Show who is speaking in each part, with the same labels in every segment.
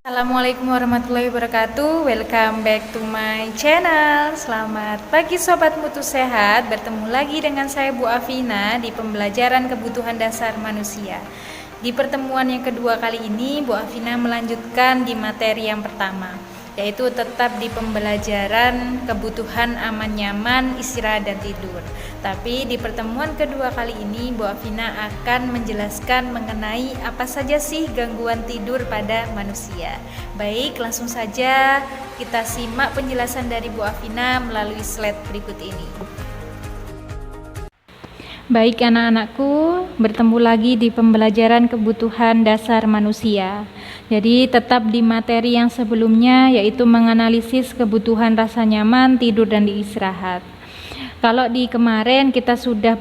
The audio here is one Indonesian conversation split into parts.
Speaker 1: Assalamualaikum warahmatullahi wabarakatuh. Welcome back to my channel. Selamat pagi Sobat Mutu Sehat. Bertemu lagi dengan saya Bu Afina di pembelajaran kebutuhan dasar manusia. Di pertemuan yang kedua kali ini Bu Afina melanjutkan di materi yang pertama, yaitu tetap di pembelajaran kebutuhan aman nyaman, istirahat dan tidur. Tapi di pertemuan kedua kali ini Bu Afina akan menjelaskan mengenai apa saja sih gangguan tidur pada manusia. Baik, langsung saja kita simak penjelasan dari Bu Afina melalui slide berikut ini. Baik anak-anakku, bertemu lagi di pembelajaran kebutuhan dasar manusia. Jadi tetap di materi yang sebelumnya, yaitu menganalisis kebutuhan rasa nyaman, tidur dan istirahat. Kalau di kemarin kita sudah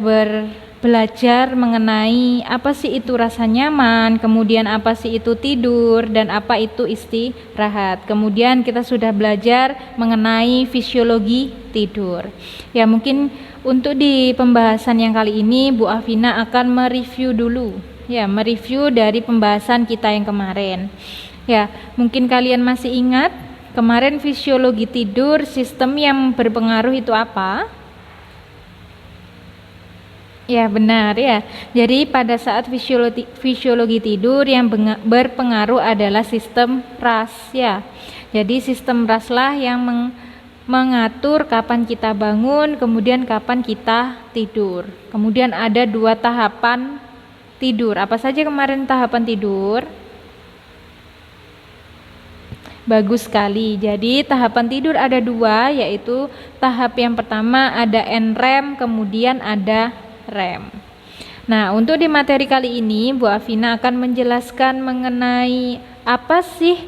Speaker 1: belajar mengenai apa sih itu rasa nyaman, kemudian apa sih itu tidur, dan apa itu istirahat. Kemudian kita sudah belajar mengenai fisiologi tidur. Ya, mungkin untuk di pembahasan yang kali ini Bu Afina akan mereview dulu. Ya, mereview dari pembahasan kita yang kemarin. Ya, mungkin kalian masih ingat kemarin fisiologi tidur, sistem yang berpengaruh itu apa? Ya, benar ya. Jadi pada saat fisiologi tidur yang berpengaruh adalah sistem RAS ya. Jadi sistem RAS lah yang mengatur kapan kita bangun, kemudian kapan kita tidur. Kemudian ada 2 tahapan tidur. Apa saja kemarin tahapan tidur? Bagus sekali. Jadi tahapan tidur ada 2, yaitu tahap yang pertama ada NREM, kemudian ada REM. Nah, untuk di materi kali ini Bu Afina akan menjelaskan mengenai apa sih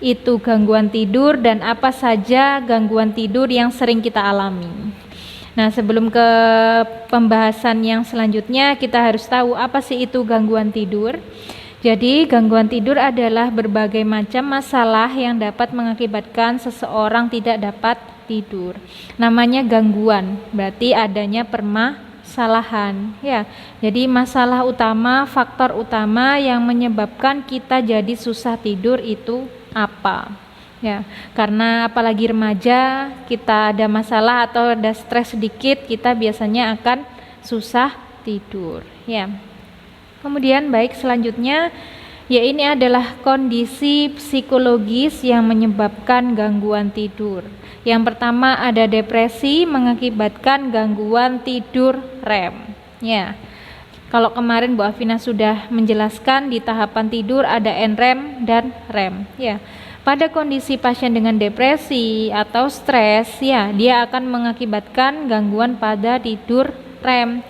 Speaker 1: itu gangguan tidur dan apa saja gangguan tidur yang sering kita alami. Nah, sebelum ke pembahasan yang selanjutnya, kita harus tahu apa sih itu gangguan tidur. Jadi, gangguan tidur adalah berbagai macam masalah yang dapat mengakibatkan seseorang tidak dapat tidur. Namanya gangguan, berarti adanya permasalahan ya. Jadi masalah utama, faktor utama yang menyebabkan kita jadi susah tidur itu apa? Ya, karena apalagi remaja, kita ada masalah atau ada stres sedikit, kita biasanya akan susah tidur ya. Kemudian baik selanjutnya, ya ini adalah kondisi psikologis yang menyebabkan gangguan tidur. Yang pertama ada depresi mengakibatkan gangguan tidur REM. Ya, kalau kemarin Bu Afina sudah menjelaskan di tahapan tidur ada NREM dan REM. Ya, pada kondisi pasien dengan depresi atau stres, ya dia akan mengakibatkan gangguan pada tidur REM.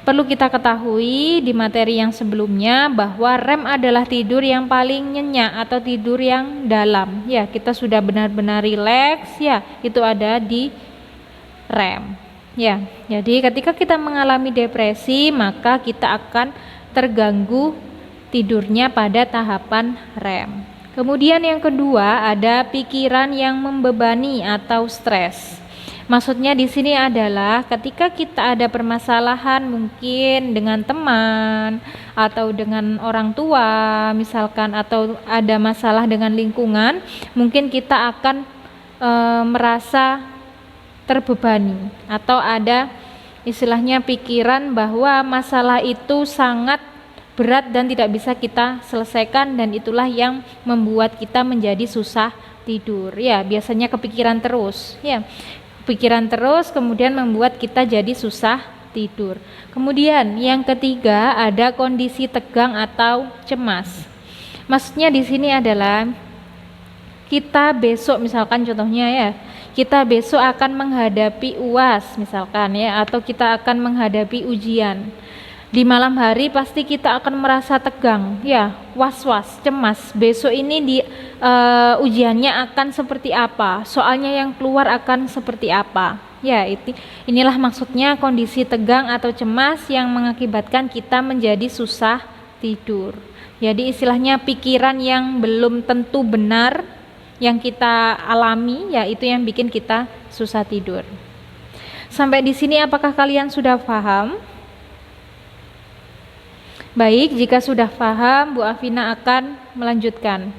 Speaker 1: Perlu kita ketahui di materi yang sebelumnya bahwa REM adalah tidur yang paling nyenyak atau tidur yang dalam. Ya, kita sudah benar-benar rileks ya, itu ada di REM. Ya, jadi ketika kita mengalami depresi, maka kita akan terganggu tidurnya pada tahapan REM. Kemudian yang kedua ada pikiran yang membebani atau stres. Maksudnya di sini adalah ketika kita ada permasalahan mungkin dengan teman atau dengan orang tua misalkan, atau ada masalah dengan lingkungan, mungkin kita akan merasa terbebani atau ada istilahnya pikiran bahwa masalah itu sangat berat dan tidak bisa kita selesaikan, dan itulah yang membuat kita menjadi susah tidur. Ya, biasanya kepikiran terus ya. Pikiran terus kemudian membuat kita jadi susah tidur. Kemudian yang ketiga ada kondisi tegang atau cemas. Maksudnya di sini adalah kita besok misalkan contohnya ya, kita besok akan menghadapi UAS misalkan ya, atau kita akan menghadapi ujian. Di malam hari pasti kita akan merasa tegang ya, was-was, cemas. Besok ini di ujiannya akan seperti apa, soalnya yang keluar akan seperti apa ya. Inilah maksudnya kondisi tegang atau cemas yang mengakibatkan kita menjadi susah tidur. Jadi istilahnya pikiran yang belum tentu benar yang kita alami, ya itu yang bikin kita susah tidur. Sampai di sini apakah kalian sudah paham? Baik, jika sudah paham, Bu Afina akan melanjutkan.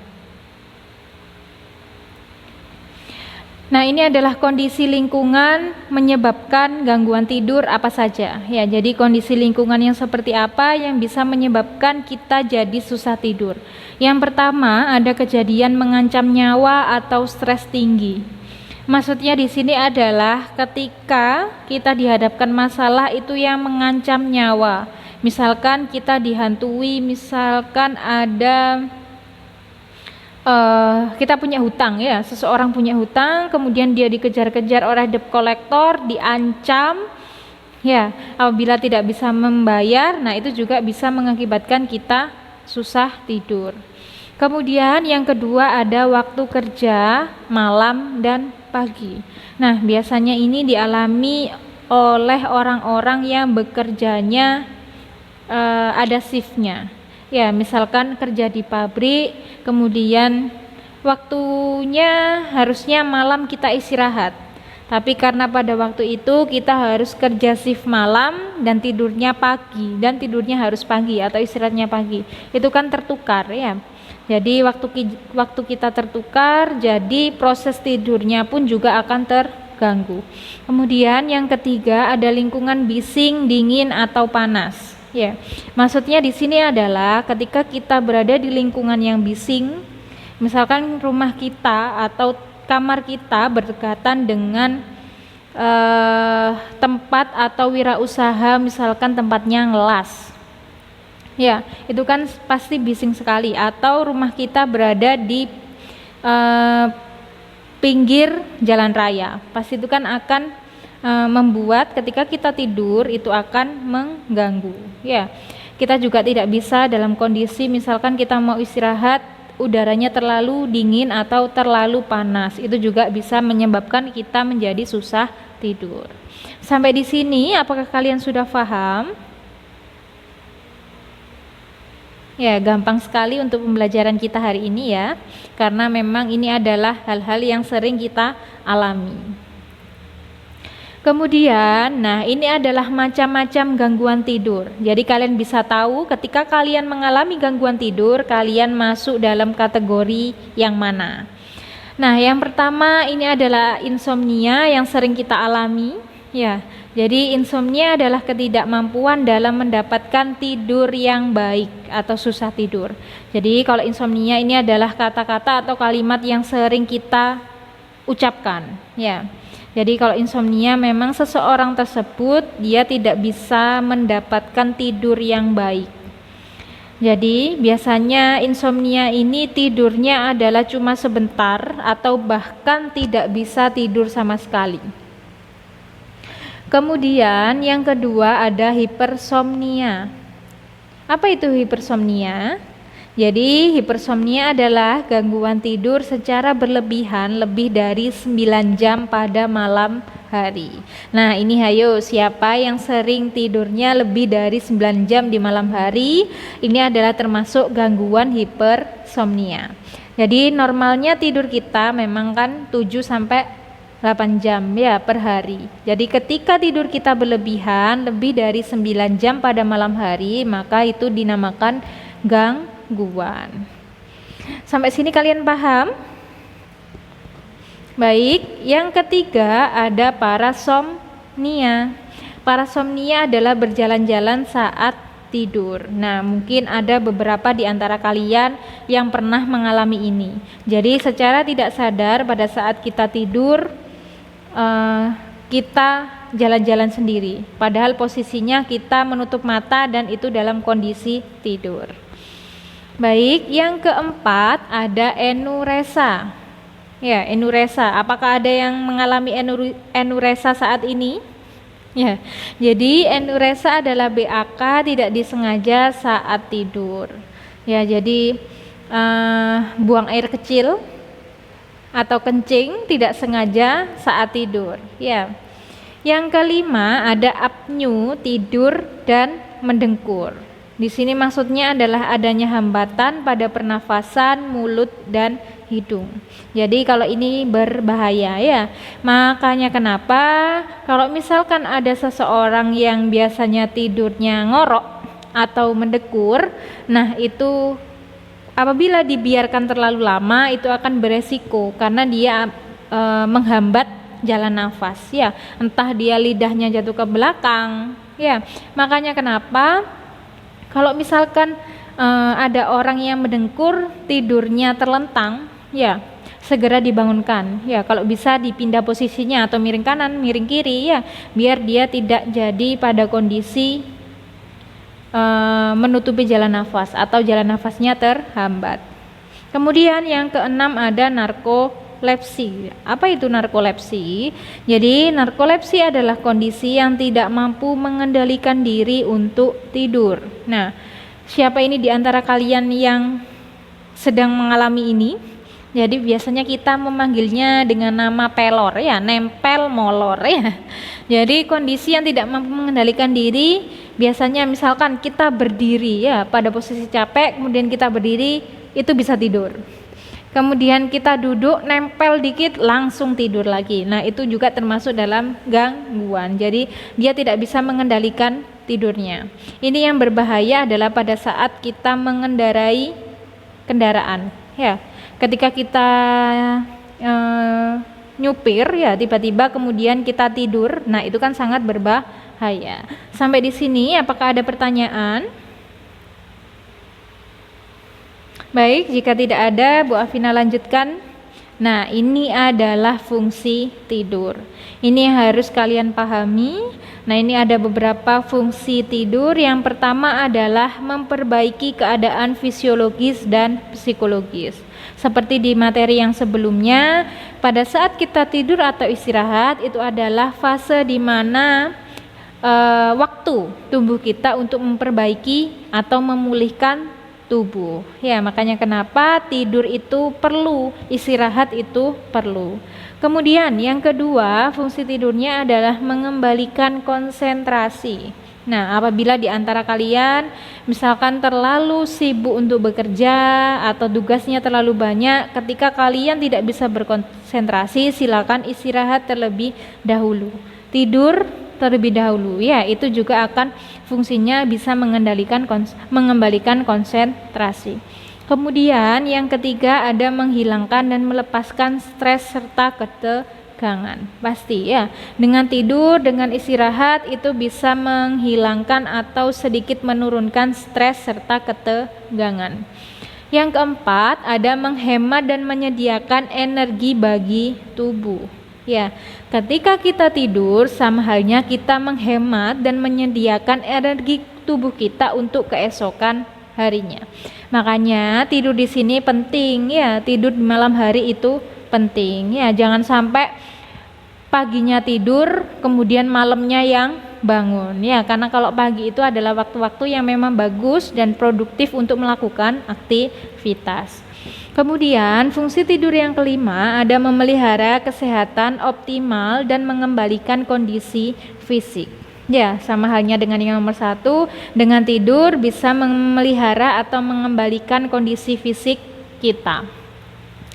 Speaker 1: Nah, ini adalah kondisi lingkungan menyebabkan gangguan tidur apa saja. Ya, jadi kondisi lingkungan yang seperti apa yang bisa menyebabkan kita jadi susah tidur. Yang pertama, ada kejadian mengancam nyawa atau stres tinggi. Maksudnya di sini adalah ketika kita dihadapkan masalah itu yang mengancam nyawa. Misalkan kita dihantui, misalkan ada kita punya hutang ya, seseorang punya hutang, kemudian dia dikejar-kejar oleh debt collector, diancam ya, apabila tidak bisa membayar, nah itu juga bisa mengakibatkan kita susah tidur. Kemudian yang kedua ada waktu kerja malam dan pagi. Nah, biasanya ini dialami oleh orang-orang yang bekerjanya ada shiftnya. Ya, misalkan kerja di pabrik, kemudian waktunya harusnya malam kita istirahat. Tapi karena pada waktu itu kita harus kerja shift malam dan tidurnya pagi, dan tidurnya harus pagi atau istirahatnya pagi. Itu kan tertukar ya. Jadi waktu kita tertukar, jadi proses tidurnya pun juga akan terganggu. Kemudian yang ketiga ada lingkungan bising, dingin atau panas. Ya, maksudnya di sini adalah ketika kita berada di lingkungan yang bising, misalkan rumah kita atau kamar kita berdekatan dengan tempat atau wirausaha, misalkan tempatnya ngelas. Ya, itu kan pasti bising sekali. Atau rumah kita berada di pinggir jalan raya, pasti itu kan akan membuat ketika kita tidur itu akan mengganggu. Ya, kita juga tidak bisa dalam kondisi misalkan kita mau istirahat, udaranya terlalu dingin atau terlalu panas, itu juga bisa menyebabkan kita menjadi susah tidur. Sampai di sini, apakah kalian sudah paham? Ya, gampang sekali untuk pembelajaran kita hari ini ya, karena memang ini adalah hal-hal yang sering kita alami. Kemudian, nah ini adalah macam-macam gangguan tidur. Jadi kalian bisa tahu ketika kalian mengalami gangguan tidur, kalian masuk dalam kategori yang mana. Nah, yang pertama ini adalah insomnia yang sering kita alami. Ya, jadi insomnia adalah ketidakmampuan dalam mendapatkan tidur yang baik atau susah tidur. Jadi kalau insomnia ini adalah kata-kata atau kalimat yang sering kita ucapkan. Ya. Jadi kalau insomnia memang seseorang tersebut dia tidak bisa mendapatkan tidur yang baik. Jadi biasanya insomnia ini tidurnya adalah cuma sebentar atau bahkan tidak bisa tidur sama sekali. Kemudian yang kedua ada hipersomnia. Apa itu hipersomnia? Jadi hipersomnia adalah gangguan tidur secara berlebihan lebih dari 9 jam pada malam hari. Nah, ini hayo siapa yang sering tidurnya lebih dari 9 jam di malam hari? Ini adalah termasuk gangguan hipersomnia. Jadi normalnya tidur kita memang kan 7 sampai 8 jam ya per hari. Jadi ketika tidur kita berlebihan lebih dari 9 jam pada malam hari, maka itu dinamakan gangguan. Sampai sini kalian paham? Baik, yang ketiga ada parasomnia. Parasomnia adalah berjalan-jalan saat tidur. Nah, mungkin ada beberapa di antara kalian yang pernah mengalami ini. Jadi secara tidak sadar pada saat kita tidur, kita jalan-jalan sendiri. Padahal posisinya kita menutup mata dan itu dalam kondisi tidur. Baik, yang keempat ada enuresa. Ya, enuresa. Apakah ada yang mengalami enuresa saat ini? Ya, jadi enuresa adalah BAK tidak disengaja saat tidur. Ya, jadi buang air kecil atau kencing tidak sengaja saat tidur. Ya. Yang kelima ada apneu, tidur dan mendengkur. Di sini maksudnya adalah adanya hambatan pada pernafasan mulut dan hidung. Jadi kalau ini berbahaya ya. Makanya kenapa kalau misalkan ada seseorang yang biasanya tidurnya ngorok atau mendekur. Nah, itu apabila dibiarkan terlalu lama itu akan beresiko karena dia menghambat jalan nafas ya, entah dia lidahnya jatuh ke belakang ya. Makanya kenapa kalau misalkan ada orang yang mendengkur tidurnya terlentang ya, segera dibangunkan ya, kalau bisa dipindah posisinya atau miring kanan miring kiri ya, biar dia tidak jadi pada kondisi menutupi jalan nafas atau jalan nafasnya terhambat. Kemudian yang keenam ada narkolepsi. Apa itu narkolepsi? Jadi narkolepsi adalah kondisi yang tidak mampu mengendalikan diri untuk tidur. Nah, siapa ini di antara kalian yang sedang mengalami ini? Jadi biasanya kita memanggilnya dengan nama pelor ya, nempel molor ya. Jadi kondisi yang tidak mampu mengendalikan diri, biasanya misalkan kita berdiri ya pada posisi capek, kemudian kita berdiri itu bisa tidur. Kemudian kita duduk nempel dikit langsung tidur lagi. Nah, itu juga termasuk dalam gangguan. Jadi dia tidak bisa mengendalikan tidurnya. Ini yang berbahaya adalah pada saat kita mengendarai kendaraan ya. Ketika kita nyupir ya tiba-tiba kemudian kita tidur, nah itu kan sangat berbahaya. Sampai di sini apakah ada pertanyaan? Baik, jika tidak ada Bu Afina lanjutkan. Nah, ini adalah fungsi tidur. Ini yang harus kalian pahami. Nah, ini ada beberapa fungsi tidur. Yang pertama adalah memperbaiki keadaan fisiologis dan psikologis. Seperti di materi yang sebelumnya, pada saat kita tidur atau istirahat itu adalah fase di mana waktu tubuh kita untuk memperbaiki atau memulihkan tubuh. Ya, makanya kenapa tidur itu perlu, istirahat itu perlu. Kemudian yang kedua, fungsi tidurnya adalah mengembalikan konsentrasi. Nah, apabila di antara kalian misalkan terlalu sibuk untuk bekerja atau tugasnya terlalu banyak, ketika kalian tidak bisa berkonsentrasi, silakan istirahat terlebih dahulu. Tidur terlebih dahulu ya, itu juga akan fungsinya bisa mengembalikan konsentrasi. Kemudian yang ketiga ada menghilangkan dan melepaskan stres serta ketegangan. Pasti ya, dengan tidur, dengan istirahat itu bisa menghilangkan atau sedikit menurunkan stres serta ketegangan. Yang keempat ada menghemat dan menyediakan energi bagi tubuh. Ya, ketika kita tidur sama halnya kita menghemat dan menyediakan energi tubuh kita untuk keesokan harinya. Makanya tidur di sini penting ya, tidur di malam hari itu penting ya, jangan sampai paginya tidur kemudian malamnya yang bangun ya, karena kalau pagi itu adalah waktu-waktu yang memang bagus dan produktif untuk melakukan aktivitas. Kemudian fungsi tidur yang kelima ada memelihara kesehatan optimal dan mengembalikan kondisi fisik. Ya, sama halnya dengan yang nomor satu, dengan tidur bisa memelihara atau mengembalikan kondisi fisik kita.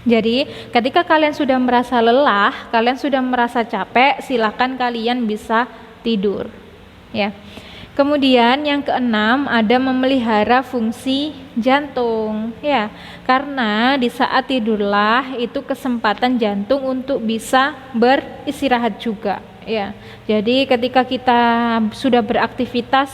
Speaker 1: Jadi ketika kalian sudah merasa lelah, kalian sudah merasa capek, silakan kalian bisa tidur. Ya. Kemudian yang keenam ada memelihara fungsi jantung ya, karena di saat tidurlah itu kesempatan jantung untuk bisa beristirahat juga ya. Jadi ketika kita sudah beraktivitas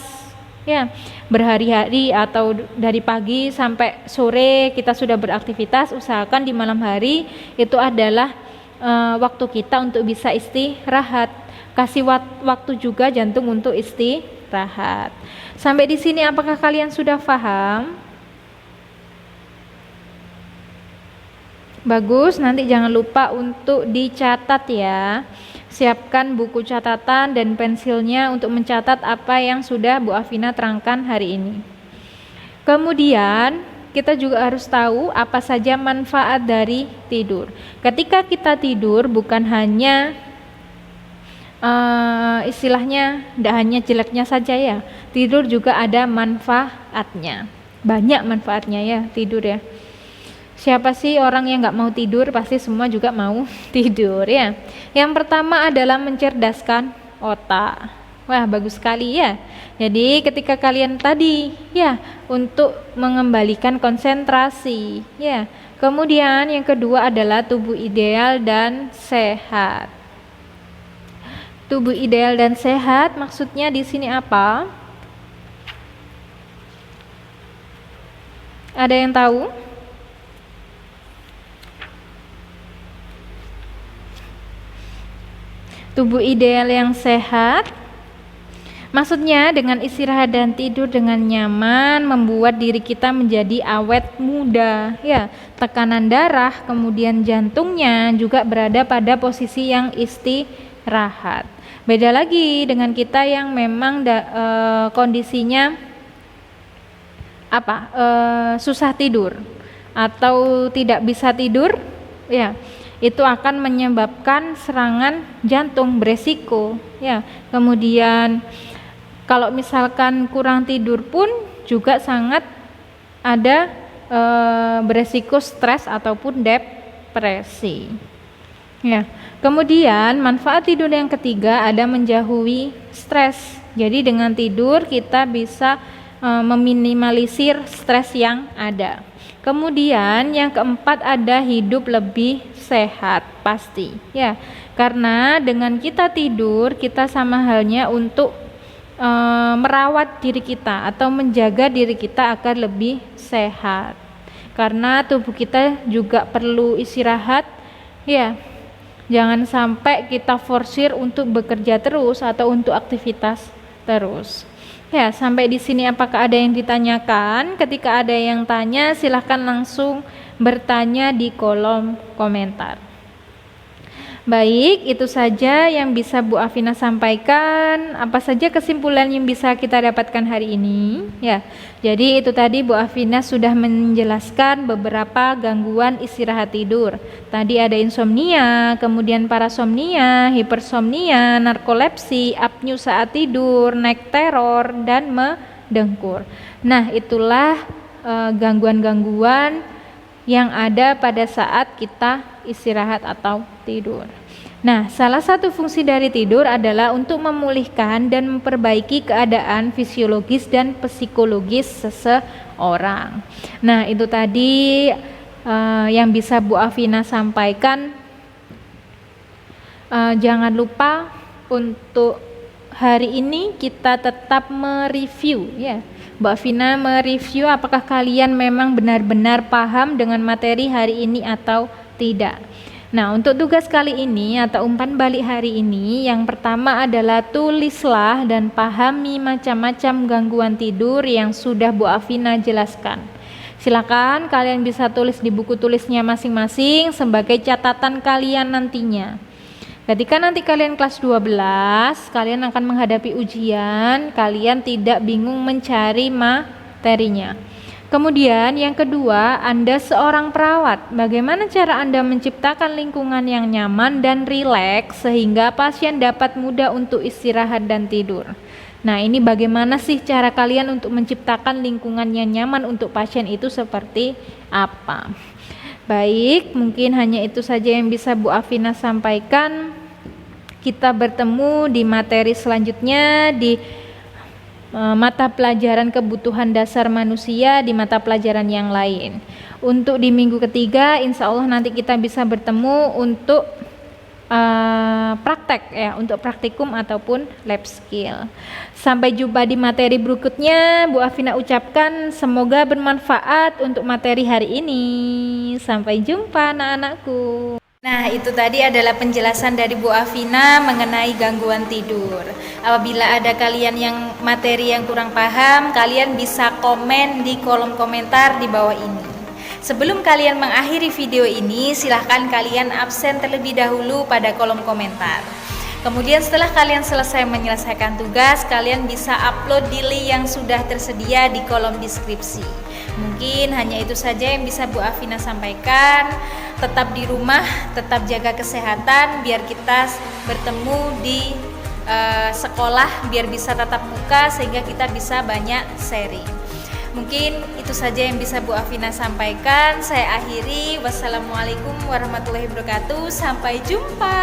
Speaker 1: ya berhari-hari atau dari pagi sampai sore kita sudah beraktivitas, usahakan di malam hari itu adalah waktu kita untuk bisa istirahat. Kasih waktu juga jantung untuk istirahat. Sampai di sini apakah kalian sudah paham? Bagus, nanti jangan lupa untuk dicatat ya. Siapkan buku catatan dan pensilnya untuk mencatat apa yang sudah Bu Afina terangkan hari ini. Kemudian kita juga harus tahu apa saja manfaat dari tidur. Ketika kita tidur bukan hanya istilahnya tidak hanya jeleknya saja ya, tidur juga ada manfaatnya, banyak manfaatnya ya tidur ya. Siapa sih orang yang nggak mau tidur? Pasti semua juga mau tidur ya. Yang pertama adalah mencerdaskan otak Wah, bagus sekali ya. Jadi ketika kalian tadi ya untuk mengembalikan konsentrasi ya. Kemudian yang kedua adalah tubuh ideal dan sehat. Tubuh ideal dan sehat maksudnya di sini apa? Ada yang tahu? Tubuh ideal yang sehat maksudnya dengan istirahat dan tidur dengan nyaman membuat diri kita menjadi awet muda ya. Tekanan darah, kemudian jantungnya juga berada pada posisi yang istirahat. Beda lagi dengan kita yang memang kondisinya susah tidur atau tidak bisa tidur ya. Itu akan menyebabkan serangan jantung beresiko ya. Kemudian kalau misalkan kurang tidur pun juga sangat ada beresiko stres ataupun depresi ya. Kemudian manfaat tidur yang ketiga ada menjauhi stres. Jadi dengan tidur kita bisa meminimalisir stres yang ada. Kemudian yang keempat ada hidup lebih sehat pasti ya. Karena dengan kita tidur kita sama halnya untuk merawat diri kita atau menjaga diri kita agar lebih sehat. Karena tubuh kita juga perlu istirahat ya. Jangan sampai kita forsir untuk bekerja terus atau untuk aktivitas terus. Ya, sampai di sini apakah ada yang ditanyakan? Ketika ada yang tanya, silahkan langsung bertanya di kolom komentar. Baik, itu saja yang bisa Bu Afina sampaikan. Apa saja kesimpulan yang bisa kita dapatkan hari ini? Ya, jadi itu tadi Bu Afina sudah menjelaskan beberapa gangguan istirahat tidur. Tadi ada insomnia, kemudian parasomnia, hipersomnia, narkolepsi, apnea saat tidur, naik teror, dan mendengkur. Nah, itulah gangguan-gangguan yang ada pada saat kita istirahat atau tidur. Nah, salah satu fungsi dari tidur adalah untuk memulihkan dan memperbaiki keadaan fisiologis dan psikologis seseorang. Nah, itu tadi yang bisa Bu Afina sampaikan. Jangan lupa untuk hari ini kita tetap mereview ya. Bu Afina mereview apakah kalian memang benar-benar paham dengan materi hari ini atau tidak. Nah, untuk tugas kali ini atau umpan balik hari ini, yang pertama adalah tulislah dan pahami macam-macam gangguan tidur yang sudah Bu Afina jelaskan. Silakan kalian bisa tulis di buku tulisnya masing-masing sebagai catatan kalian nantinya. Ketika nanti kalian kelas 12, kalian akan menghadapi ujian, kalian tidak bingung mencari materinya. Kemudian yang kedua, Anda seorang perawat. Bagaimana cara Anda menciptakan lingkungan yang nyaman dan rileks sehingga pasien dapat mudah untuk istirahat dan tidur. Nah, ini bagaimana sih cara kalian untuk menciptakan lingkungan yang nyaman untuk pasien itu seperti apa? Baik, mungkin hanya itu saja yang bisa Bu Afina sampaikan. Kita bertemu di materi selanjutnya di mata pelajaran kebutuhan dasar manusia di mata pelajaran yang lain. Untuk di minggu ketiga, insya Allah nanti kita bisa bertemu untuk praktek ya, untuk praktikum ataupun lab skill. Sampai jumpa di materi berikutnya. Bu Afina ucapkan semoga bermanfaat untuk materi hari ini. Sampai jumpa anak-anakku. Nah, itu tadi adalah penjelasan dari Bu Afina mengenai gangguan tidur. Apabila ada kalian yang materi yang kurang paham, kalian bisa komen di kolom komentar di bawah ini. Sebelum kalian mengakhiri video ini, silahkan kalian absen terlebih dahulu pada kolom komentar. Kemudian setelah kalian selesai menyelesaikan tugas, kalian bisa upload di link yang sudah tersedia di kolom deskripsi. Mungkin hanya itu saja yang bisa Bu Afina sampaikan. Tetap di rumah, tetap jaga kesehatan biar kita bertemu di sekolah, biar bisa tatap muka sehingga kita bisa banyak sharing. Mungkin itu saja yang bisa Bu Afina sampaikan. Saya akhiri. Wassalamualaikum warahmatullahi wabarakatuh. Sampai jumpa.